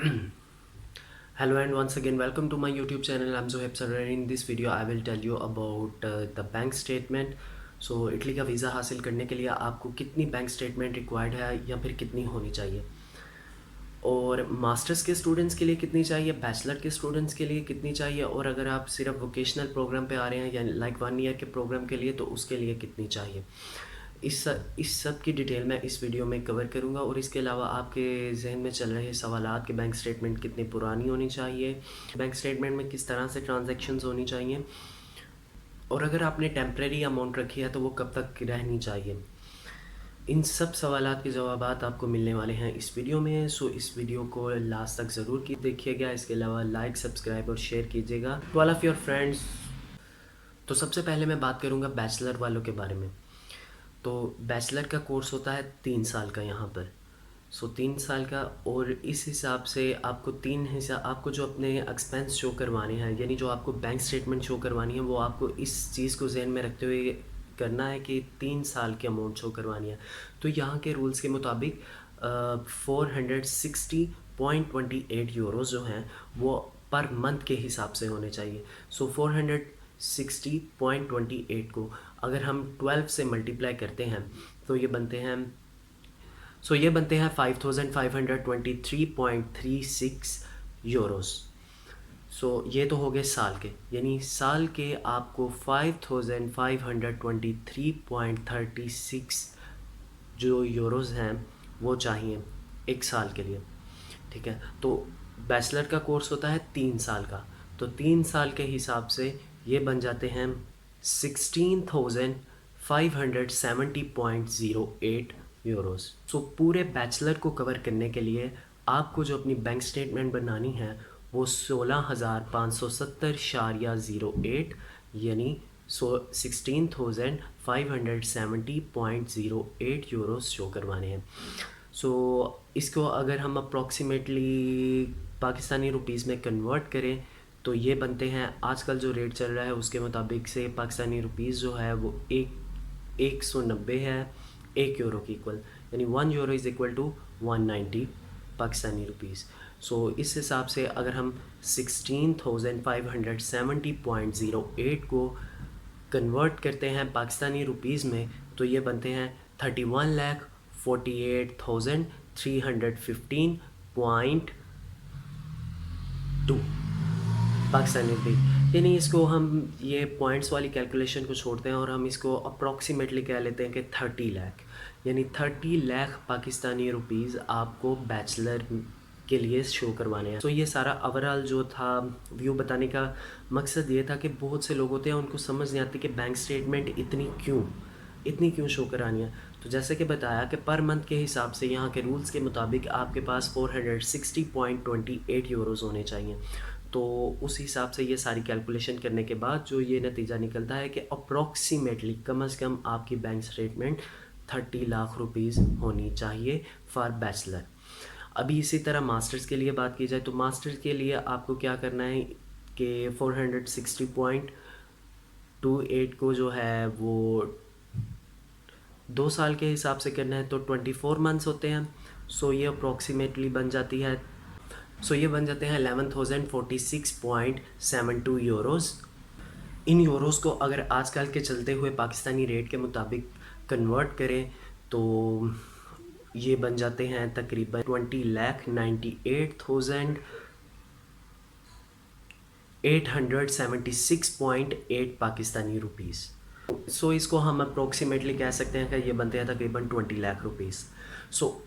Hello and once again welcome to my YouTube channel. I'm Zohaib Sir and in this video I will tell you about the bank statement. So Italy का visa हासिल करने के लिए आपको कितनी bank statement required है या फिर कितनी होनी चाहिए, और मास्टर्स के स्टूडेंट्स के लिए कितनी चाहिए, बैचलर के स्टूडेंट्स के लिए कितनी चाहिए, और अगर आप सिर्फ वोकेशनल प्रोग्राम पे आ रहे हैं या लाइक 1 ईयर के प्रोग्राम के लिए तो उसके लिए कितनी चाहिए। इस सब की डिटेल मैं इस वीडियो में कवर करूंगा। और इसके अलावा आपके जहन में चल रहे सवालात कि बैंक स्टेटमेंट कितनी पुरानी होनी चाहिए, बैंक स्टेटमेंट में किस तरह से ट्रांजैक्शंस होनी चाहिए, और अगर आपने टेम्प्रेरी अमाउंट रखी है तो वो कब तक रहनी चाहिए। इन सब सवालात के जवाब आपको मिलने वाले हैं इस वीडियो में। सो इस वीडियो को लास्ट तक ज़रूर की देखिएगा। इसके अलावा लाइक, सब्सक्राइब और शेयर कीजिएगा to all of your friends. तो सबसे पहले मैं बात करूँगा बैचलर वालों के बारे में। तो बैचलर का कोर्स होता है 3 साल का यहाँ पर। सो 3 साल का, और इस हिसाब से आपको आपको जो अपने एक्सपेंस शो करवाने हैं, यानी जो आपको बैंक स्टेटमेंट शो करवानी है, वो आपको इस चीज़ को जहन में रखते हुए करना है कि 3 साल की अमाउंट शो करवानी है। तो यहाँ के रूल्स के मुताबिक 460.28 यूरोज़ जो हैं वो पर मंथ के हिसाब से होने चाहिए। सो 460.28 को अगर हम 12 से मल्टीप्लाई करते हैं तो ये बनते हैं 5523.36 यूरोस। ये तो हो गए साल के, यानी साल के आपको 5523.36 जो यूरोस हैं वो चाहिए एक साल के लिए। ठीक है, तो बैचलर का कोर्स होता है 3 साल का, तो 3 साल के हिसाब से ये बन जाते हैं 16,570.08 यूरोस। पूरे बैचलर को कवर करने के लिए आपको जो अपनी बैंक स्टेटमेंट बनानी है वो 16,570.08 यानी 16,570.08 यूरोस शो करवाने हैं। इसको अगर हम अप्रॉक्सीमेटली पाकिस्तानी रुपीज़ में कन्वर्ट करें तो ये बनते हैं, आजकल जो रेट चल रहा है उसके मुताबिक से पाकिस्तानी रुपीज़ जो है वो 190 है 1 यूरो की इक्वल, यानी 1 euro is equal to 190 Pakistani rupees. इस हिसाब से अगर हम 16,570.08 को कन्वर्ट करते हैं पाकिस्तानी रुपीज़ में तो ये बनते हैं 31,48,315.2 पाकिस्तानी रुपये। यानी इसको हम ये पॉइंट्स वाली कैलकुलेशन को छोड़ते हैं और हम इसको अप्रॉक्सीमेटली कह लेते हैं कि 30 लाख, यानी 30 लाख पाकिस्तानी रुपीज़ आपको बैचलर के लिए शो करवाने हैं। ये सारा ओवरऑल जो था व्यू बताने का मकसद ये था कि बहुत से लोग होते हैं उनको समझ नहीं आती कि बैंक स्टेटमेंट इतनी क्यों शो करानी है। तो जैसे कि बताया कि पर मंथ के हिसाब से यहाँ के रूल्स के मुताबिक आपके पास 460.28 यूरोज़ होने चाहिए। तो उस हिसाब से ये सारी कैलकुलेशन करने के बाद जो ये नतीजा निकलता है कि अप्रॉक्सीमेटली कम से कम आपकी बैंक स्टेटमेंट 30 लाख रुपीज़ होनी चाहिए फॉर बैचलर। अभी इसी तरह मास्टर्स के लिए बात की जाए तो मास्टर्स के लिए आपको क्या करना है कि 460.28 को जो है वो 2 साल के हिसाब से करना है तो 24 मंथ्स होते हैं। ये अप्रॉक्सीमेटली बन जाती है, ये बन जाते हैं 11,046.72 यूरोज़। इन यूरोज़ को अगर आजकल के चलते हुए पाकिस्तानी रेट के मुताबिक कन्वर्ट करें तो ये बन जाते हैं तकरीबन 20,98,876.8 पाकिस्तानी रुपीज़। इसको हम अप्रोक्सीमेटली कह सकते हैं कि ये बनते हैं तकरीबन 20 लाख रुपीज़।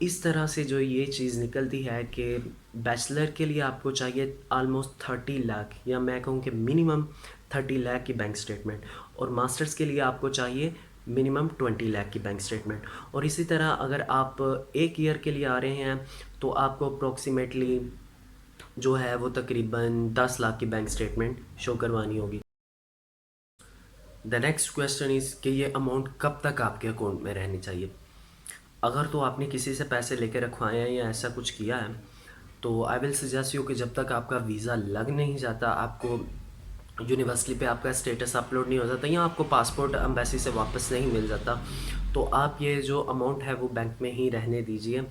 इस तरह से जो ये चीज़ निकलती है कि बैचलर के लिए आपको चाहिए आलमोस्ट 30 लाख, या मैं कहूँ कि मिनिमम 30 लाख की बैंक स्टेटमेंट, और मास्टर्स के लिए आपको चाहिए मिनिमम 20 लाख की बैंक स्टेटमेंट। और इसी तरह अगर आप 1 ईयर के लिए आ रहे हैं तो आपको अप्रोक्सीमेटली जो है वो तकरीबन 10 लाख की बैंक स्टेटमेंट शो करवानी होगी। द नेक्स्ट क्वेश्चन इज़ कि ये अमाउंट कब तक आपके अकाउंट में रहनी चाहिए। अगर तो आपने किसी से पैसे लेके रखवाए हैं या ऐसा कुछ किया है तो आई विल सजेस्ट यू कि जब तक आपका वीज़ा लग नहीं जाता, आपको यूनिवर्सिटी पे आपका स्टेटस अपलोड नहीं हो जाता या आपको पासपोर्ट एम्बेसी से वापस नहीं मिल जाता, तो आप ये जो अमाउंट है वो बैंक में ही रहने दीजिए।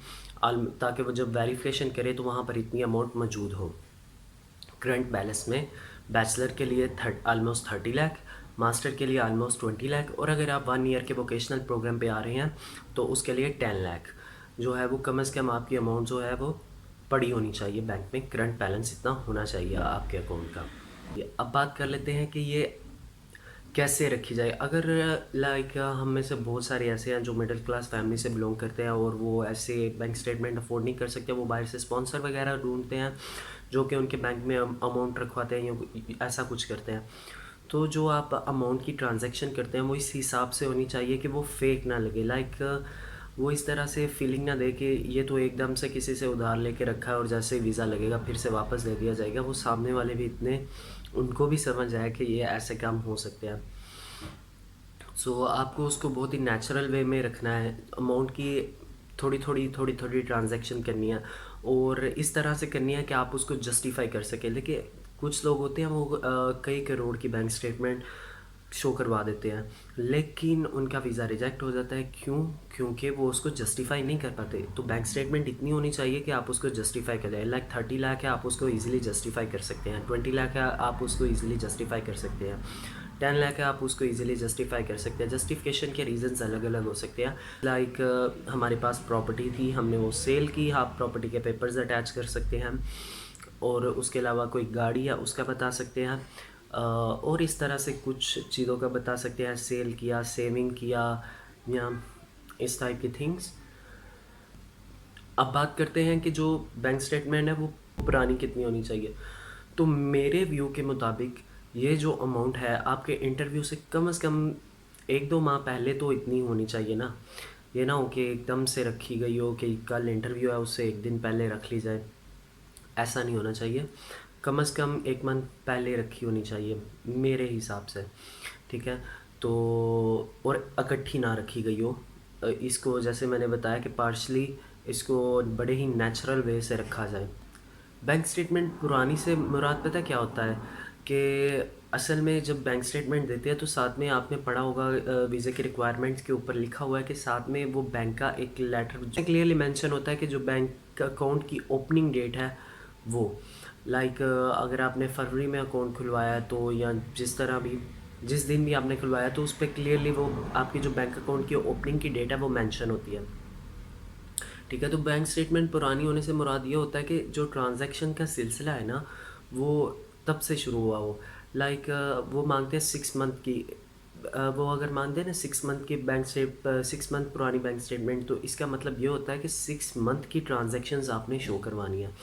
ताकि वो जब वेरिफिकेशन करे तो वहाँ पर इतनी अमाउंट मौजूद हो। करंट बैलेंस में बैचलर के लिए ऑलमोस्ट 30 लाख, मास्टर के लिए ऑलमोस्ट 20 लाख, और अगर आप 1 ईयर के वोकेशनल प्रोग्राम पे आ रहे हैं तो उसके लिए 10 लाख जो है वो कम से कम आपकी अमाउंट जो है वो पड़ी होनी चाहिए बैंक में। करंट बैलेंस इतना होना चाहिए आपके अकाउंट का। अब बात कर लेते हैं कि ये कैसे रखी जाए। अगर लाइक हम में से बहुत सारे ऐसे हैं जो मिडिल क्लास फैमिली से बिलोंग करते हैं और वो ऐसे बैंक स्टेटमेंट अफोर्ड नहीं कर सकते, वो बाहर से स्पॉन्सर वगैरह ढूंढते हैं जो कि उनके बैंक में अमाउंट रखवाते हैं या ऐसा कुछ करते हैं। तो जो आप अमाउंट की ट्रांजैक्शन करते हैं वो इस हिसाब से होनी चाहिए कि वो फेक ना लगे। लाइक वो इस तरह से फीलिंग ना दे कि ये तो एकदम से किसी से उधार लेके रखा है और जैसे वीज़ा लगेगा फिर से वापस दे दिया जाएगा। वो सामने वाले भी इतने, उनको भी समझ आया कि ये ऐसे काम हो सकते हैं। सो आपको उसको बहुत ही नेचुरल वे में रखना है। अमाउंट की थोड़ी ट्रांजैक्शन करनी है और इस तरह से करनी है कि आप उसको जस्टिफाई कर सकें। देखिए कुछ लोग होते हैं वो कई करोड़ की बैंक स्टेटमेंट शो करवा देते हैं लेकिन उनका वीज़ा रिजेक्ट हो जाता है। क्योंकि वो उसको जस्टिफाई नहीं कर पाते। तो बैंक स्टेटमेंट इतनी होनी चाहिए कि आप उसको जस्टिफाई कर जाए। लाइक 30 लाख है, आप उसको इजीली जस्टिफाई कर सकते हैं। 20 लाख है, आप उसको इजीली जस्टिफाई कर सकते हैं। 10 लाख है, आप उसको इजीली जस्टिफाई कर सकते हैं। जस्टिफिकेशन के रीजंस अलग अलग हो सकते हैं। लाइक हमारे पास प्रॉपर्टी थी, हमने वो सेल की, आप प्रॉपर्टी के पेपर्स अटैच कर सकते हैं। और उसके अलावा कोई गाड़ी है उसका बता सकते हैं। और इस तरह से कुछ चीज़ों का बता सकते हैं, सेल किया, सेविंग किया, या इस टाइप की थिंग्स। अब बात करते हैं कि जो बैंक स्टेटमेंट है वो पुरानी कितनी होनी चाहिए। तो मेरे व्यू के मुताबिक ये जो अमाउंट है आपके इंटरव्यू से कम 1-2 माह पहले तो इतनी होनी चाहिए ना। ये ना हो कि एकदम से रखी गई हो कि कल इंटरव्यू है उससे 1 दिन पहले रख ली जाए, ऐसा नहीं होना चाहिए। कम से कम 1 मंथ पहले रखी होनी चाहिए मेरे हिसाब से, ठीक है। तो और इकट्ठी ना रखी गई हो। इसको जैसे मैंने बताया कि पार्शली इसको बड़े ही नेचुरल वे से रखा जाए। बैंक स्टेटमेंट पुरानी से मुराद पता क्या होता है कि असल में जब बैंक स्टेटमेंट देते हैं तो साथ में आपने पढ़ा होगा वीज़ा के रिक्वायरमेंट्स के ऊपर लिखा हुआ है कि साथ में वो बैंक का एक लेटर जो क्लियरली मेंशन होता है कि जो बैंक अकाउंट की ओपनिंग डेट है वो, लाइक अगर आपने फरवरी में अकाउंट खुलवाया तो या जिस दिन भी आपने खुलवाया तो उस पर क्लियरली वो आपकी जो बैंक अकाउंट की ओपनिंग की डेट है वो मेंशन होती है, ठीक है। तो बैंक स्टेटमेंट पुरानी होने से मुराद ये होता है कि जो ट्रांजैक्शन का सिलसिला है ना वो तब से शुरू हुआ हो। लाइक वो मांगते हैं 6 मंथ की, वो अगर मांगते हैं ना 6 मंथ की 6 मंथ पुरानी बैंक स्टेटमेंट, तो इसका मतलब ये होता है कि 6 मंथ की ट्रांजैक्शंस आपने शो करवानी है।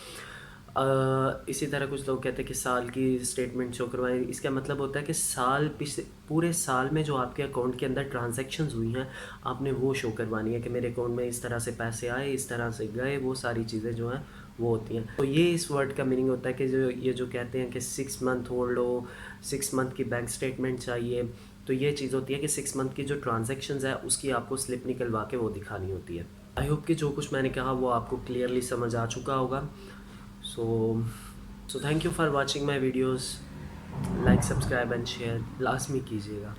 इसी तरह कुछ लोग कहते हैं कि साल की स्टेटमेंट शो करवाएं। इसका मतलब होता है कि पूरे साल में जो आपके अकाउंट के अंदर ट्रांजैक्शंस हुई हैं आपने वो शो करवानी है कि मेरे अकाउंट में इस तरह से पैसे आए, इस तरह से गए, वो सारी चीज़ें जो हैं वो होती हैं। तो ये इस वर्ड का मीनिंग होता है कि जो कहते हैं कि 6 मंथ होल्ड हो, 6 मंथ की बैंक स्टेटमेंट चाहिए, तो ये चीज़ होती है कि 6 मंथ की जो ट्रांजैक्शंस है उसकी आपको स्लिप निकलवा के वो दिखानी होती है। आई होप कि जो कुछ मैंने कहा वो आपको क्लियरली समझ आ चुका होगा। So thank you for watching my videos. Like, subscribe and share लाजमी कीजिएगा।